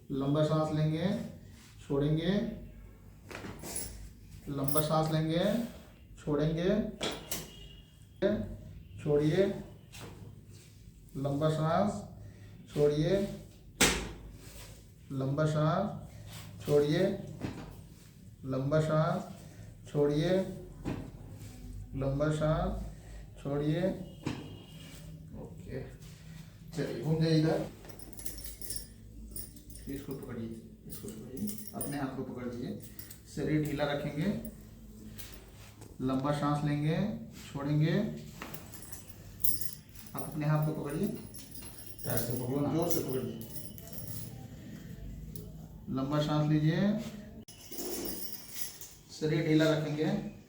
लंबा सांस लेंगे, छोड़ेंगे, लंबा सांस लेंगे, छोड़ेंगे, छोड़िए, लंबा सांस, छोड़िए, लंबा सांस, छोड़िए, लंबा सांस, छोड़िए, लंबा सांस, छोड़िए। ओके, चलिए घूम जाइए इधर। इसको पकड़िए, इसको पकड़िए, अपने हाथ को पकड़ लीजिए, शरीर ढीला रखेंगे, लंबा सांस लेंगे, छोड़ेंगे। आप अपने हाथ को पकड़िए, जोर से पकड़िए, लंबा सांस लीजिए, शरीर ढीला रखेंगे,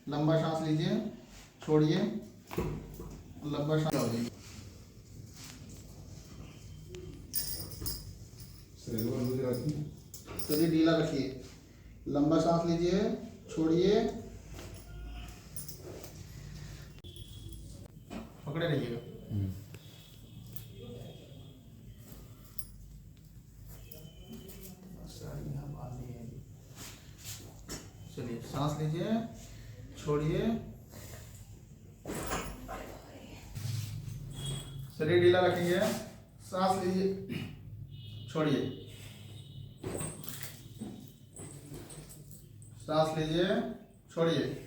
लंबा सांस लीजिए, छोड़िए, लंबा सांस लीजिए, शरीर ढीला रखिए, लंबा सांस लीजिए, छोड़िए, पकड़े रहिएगा। चलिए सांस लीजिए, छोड़िए, शरीर ढीला रखेंगे, सांस लीजिए, छोड़िए, सांस लीजिए, छोड़िए।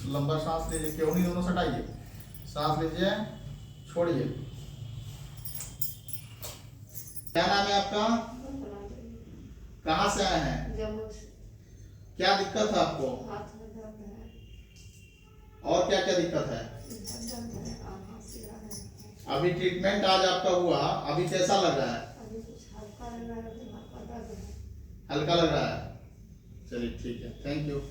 लंबा सांस लीजिए, केवनी दोनों सटाइए, सांस लीजिए, छोड़िए। क्या नाम है आपका? कहाँ से आए हैं? जम्मू से। क्या दिक्कत है आपको? हाथ में दर्द है। और क्या क्या दिक्कत है? दर्द है, हाथ सिरा है। अभी ट्रीटमेंट आज आपका हुआ, अभी कैसा लग रहा है? अभी कुछ हल्का लग रहा है, दिमाग का दर्द है। हल्का लग रहा है, चलिए ठीक है, थैंक यू।